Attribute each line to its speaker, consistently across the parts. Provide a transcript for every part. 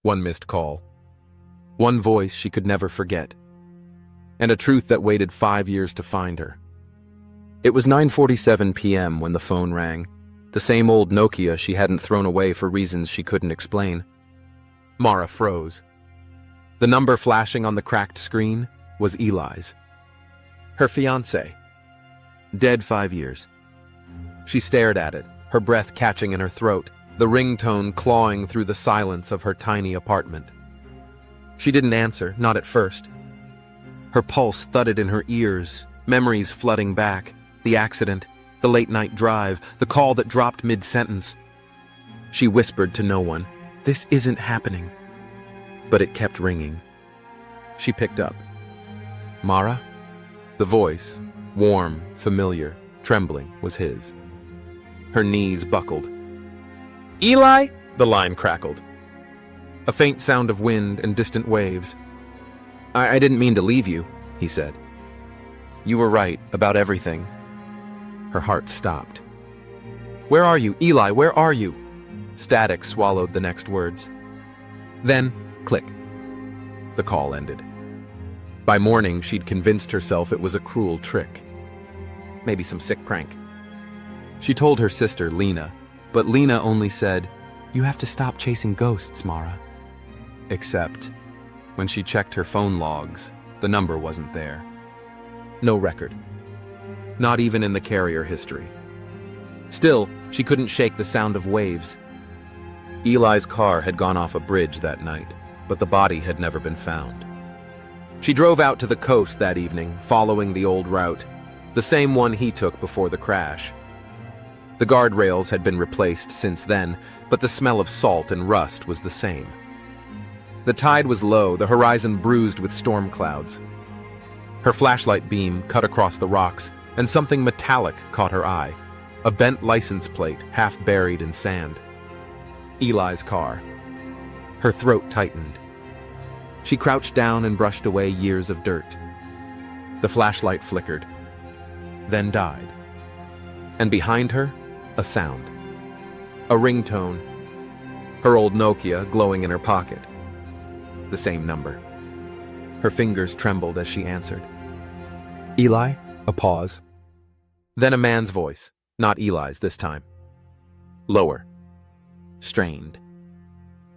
Speaker 1: One missed call. One voice she could never forget. And a truth that waited 5 years to find her. It was 9:47 p.m. when the phone rang. The same old Nokia she hadn't thrown away for reasons she couldn't explain. Mara froze. The number flashing on the cracked screen was Eli's. Her fiancé. Dead 5 years. She stared at it, her breath catching in her throat, the ringtone clawing through the silence of her tiny apartment. She didn't answer, not at first. Her pulse thudded in her ears, memories flooding back, the accident, the late-night drive, the call that dropped mid-sentence. She whispered to no one, "This isn't happening." But it kept ringing. She picked up. "Mara?" The voice, warm, familiar, trembling, was his. Her knees buckled. "Eli?" The line crackled. A faint sound of wind and distant waves. I didn't mean to leave you," he said. "You were right about everything." Her heart stopped. "Where are you, Eli? Where are you?" Static swallowed the next words. Then, click. The call ended. By morning, she'd convinced herself it was a cruel trick. Maybe some sick prank. She told her sister, Lena, but Lena only said, "You have to stop chasing ghosts, Mara." Except, when she checked her phone logs, the number wasn't there. No record. Not even in the carrier history. Still, she couldn't shake the sound of waves. Eli's car had gone off a bridge that night, but the body had never been found. She drove out to the coast that evening, following the old route, the same one he took before the crash. The guardrails had been replaced since then, but the smell of salt and rust was the same. The tide was low, the horizon bruised with storm clouds. Her flashlight beam cut across the rocks, and something metallic caught her eye. A bent license plate, half buried in sand. Eli's car. Her throat tightened. She crouched down and brushed away years of dirt. The flashlight flickered, then died. And behind her, a sound. A ringtone. Her old Nokia glowing in her pocket. The same number. Her fingers trembled as she answered. "Eli?" A pause. Then a man's voice, not Eli's this time. Lower. Strained.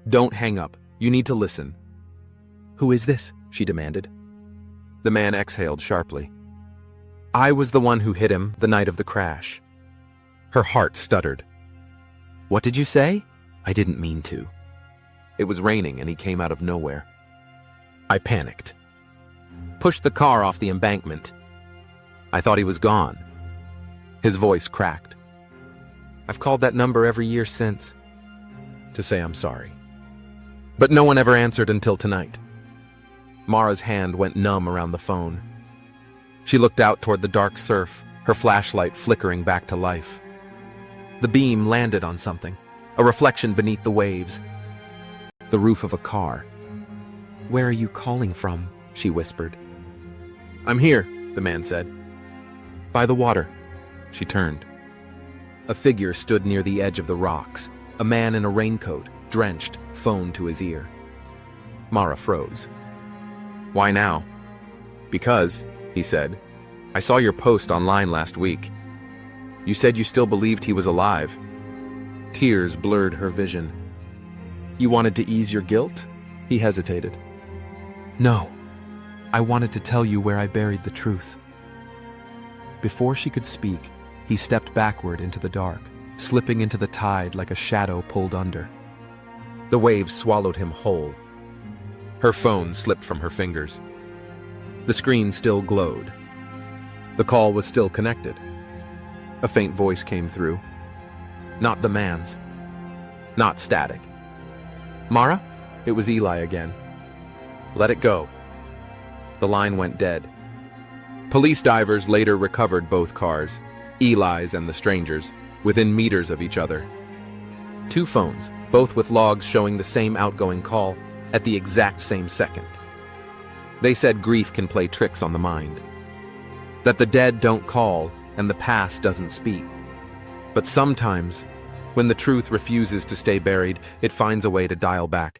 Speaker 1: "Don't hang up. You need to listen." "Who is this?" she demanded. The man exhaled sharply. "I was the one who hit him the night of the crash." Her heart stuttered. "What did you say?" "I didn't mean to." It was raining and he came out of nowhere. I panicked. Pushed the car off the embankment. I thought he was gone. His voice cracked. "I've called that number every year since, to say I'm sorry." But no one ever answered until tonight. Mara's hand went numb around the phone. She looked out toward the dark surf, her flashlight flickering back to life. The beam landed on something, a reflection beneath the waves. The roof of a car. "Where are you calling from?" she whispered. "I'm here," the man said. "By the water." She turned. A figure stood near the edge of the rocks, a man in a raincoat, drenched, phone to his ear. Mara froze. "Why now?" "Because," he said, "I saw your post online last week. You said you still believed he was alive." Tears blurred her vision. "You wanted to ease your guilt?" He hesitated. "No. I wanted to tell you where I buried the truth." Before she could speak, he stepped backward into the dark, slipping into the tide like a shadow pulled under. The waves swallowed him whole. Her phone slipped from her fingers. The screen still glowed. The call was still connected. A faint voice came through. Not the man's. Not static. "Mara?" It was Eli again. "Let it go." The line went dead. Police divers later recovered both cars, Eli's and the stranger's, within meters of each other. 2 phones, both with logs showing the same outgoing call at the exact same second. They said grief can play tricks on the mind. That the dead don't call and the past doesn't speak. But sometimes, when the truth refuses to stay buried, it finds a way to dial back.